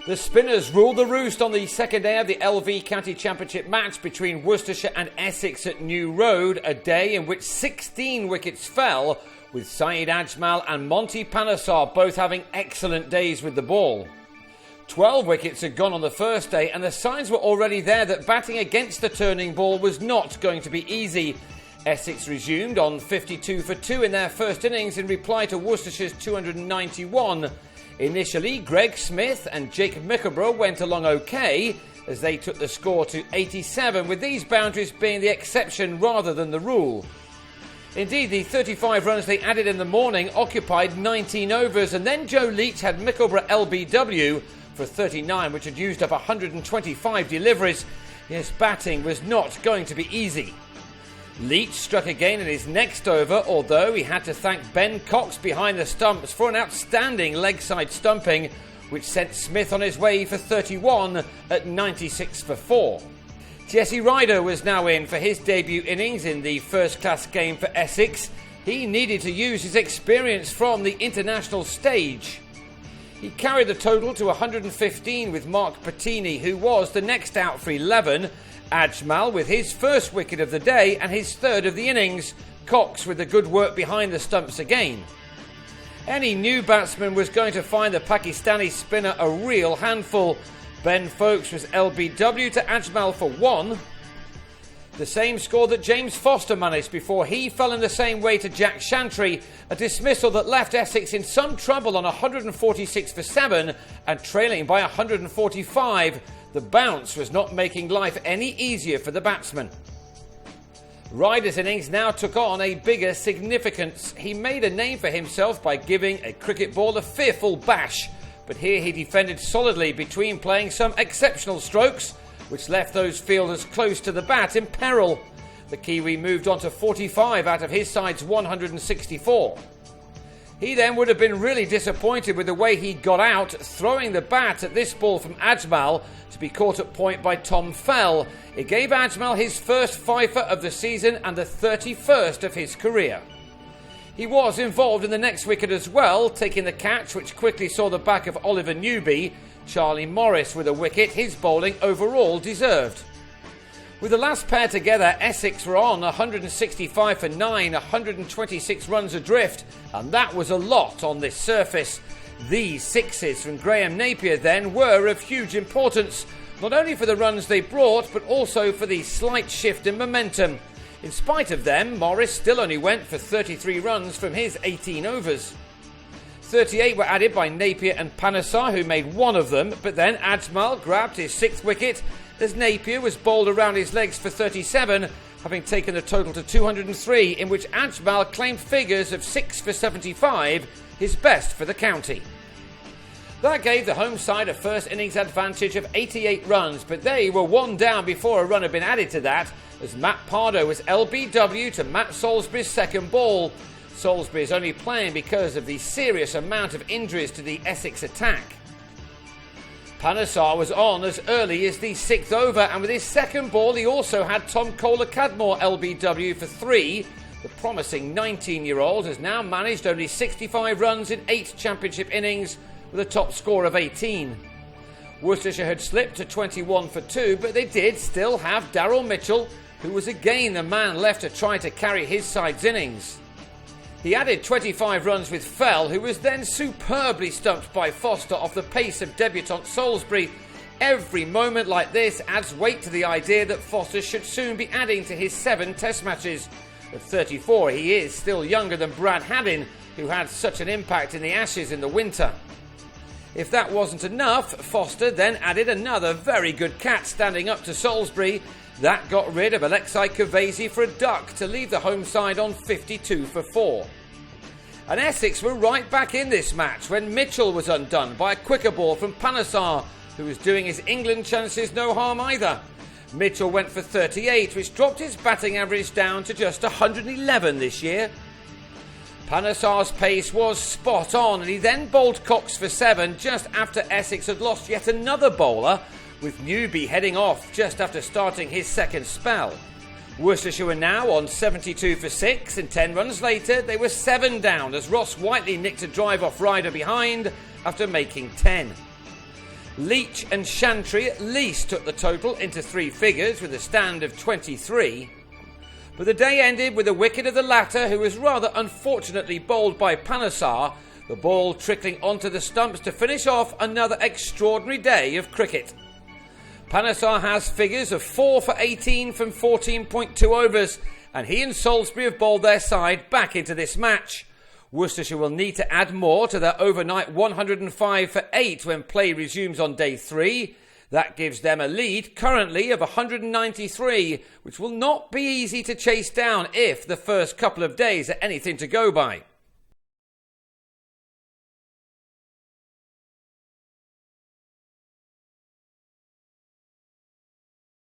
The Spinners ruled the roost on the second day of the LV County Championship match between Worcestershire and Essex at New Road, a day in which 16 wickets fell, with Saeed Ajmal and Monty Panesar both having excellent days with the ball. 12 wickets had gone on the first day, and the signs were already there that batting against the turning ball was not going to be easy. Essex resumed on 52 for 2 in their first innings in reply to Worcestershire's 291. Initially, Greg Smith and Jacob Mickleborough went along okay as they took the score to 87, with these boundaries being the exception rather than the rule. Indeed, the 35 runs they added in the morning occupied 19 overs, and then Joe Leach had Mickleborough LBW for 39, which had used up 125 deliveries. His batting was not going to be easy. Leach struck again in his next over, although he had to thank Ben Cox behind the stumps for an outstanding leg side stumping, which sent Smith on his way for 31 at 96 for 4. Jesse Ryder was now in for his debut innings in the first-class game for Essex. He needed to use his experience from the international stage. He carried the total to 115 with Mark Patini, who was the next out for 11. Ajmal with his first wicket of the day and his third of the innings. Cox with the good work behind the stumps again. Any new batsman was going to find the Pakistani spinner a real handful. Ben Foakes was LBW to Ajmal for 1. The same score that James Foster managed before he fell in the same way to Jack Chantry, a dismissal that left Essex in some trouble on 146 for 7 and trailing by 145. The bounce was not making life any easier for the batsman. Ryder's innings now took on a bigger significance. He made a name for himself by giving a cricket ball a fearful bash, but here he defended solidly between playing some exceptional strokes, which left those fielders close to the bat in peril. The Kiwi moved on to 45 out of his side's 164. He then would have been really disappointed with the way he got out, throwing the bat at this ball from Ajmal to be caught at point by Tom Fell. It gave Ajmal his first fifer of the season and the 31st of his career. He was involved in the next wicket as well, taking the catch which quickly saw the back of Oliver Newby. Charlie Morris with a wicket, his bowling overall deserved. With the last pair together, Essex were on 165 for 9, 126 runs adrift, and that was a lot on this surface. These sixes from Graham Napier then were of huge importance, not only for the runs they brought, but also for the slight shift in momentum. In spite of them, Morris still only went for 33 runs from his 18 overs. 38 were added by Napier and Panesar, who made one of them, but then Ajmal grabbed his 6th wicket as Napier was bowled around his legs for 37, having taken the total to 203, in which Ajmal claimed figures of 6 for 75, his best for the county. That gave the home side a first innings advantage of 88 runs, but they were one down before a run had been added to that, as Matt Pardo was LBW to Matt Salisbury's second ball. Salisbury is only playing because of the serious amount of injuries to the Essex attack. Panesar was on as early as the 6th over, and with his second ball he also had Tom Kohler-Cadmore LBW for 3. The promising 19-year-old has now managed only 65 runs in 8 championship innings with a top score of 18. Worcestershire had slipped to 21 for 2, but they did still have Daryl Mitchell, who was again the man left to try to carry his side's innings. He added 25 runs with Fell, who was then superbly stumped by Foster off the pace of debutant Salisbury. Every moment like this adds weight to the idea that Foster should soon be adding to his 7 test matches. At 34, he is still younger than Brad Haddin, who had such an impact in the Ashes in the winter. If that wasn't enough, Foster then added another very good cat standing up to Salisbury. That got rid of Alexei Kavesi for a duck to leave the home side on 52 for 4. And Essex were right back in this match when Mitchell was undone by a quicker ball from Panesar, who was doing his England chances no harm either. Mitchell went for 38, which dropped his batting average down to just 111 this year. Panesar's pace was spot on, and he then bowled Cox for 7 just after Essex had lost yet another bowler, with Newby heading off just after starting his second spell. Worcestershire were now on 72 for 6, and 10 runs later they were 7 down as Ross Whiteley nicked a drive off Ryder behind after making 10. Leach and Chantry at least took the total into three figures with a stand of 23. But the day ended with a wicket of the latter, who was rather unfortunately bowled by Panesar, the ball trickling onto the stumps to finish off another extraordinary day of cricket. Panesar has figures of 4 for 18 from 14.2 overs, and he and Salisbury have bowled their side back into this match. Worcestershire will need to add more to their overnight 105 for 8 when play resumes on day 3. That gives them a lead currently of 193, which will not be easy to chase down if the first couple of days are anything to go by.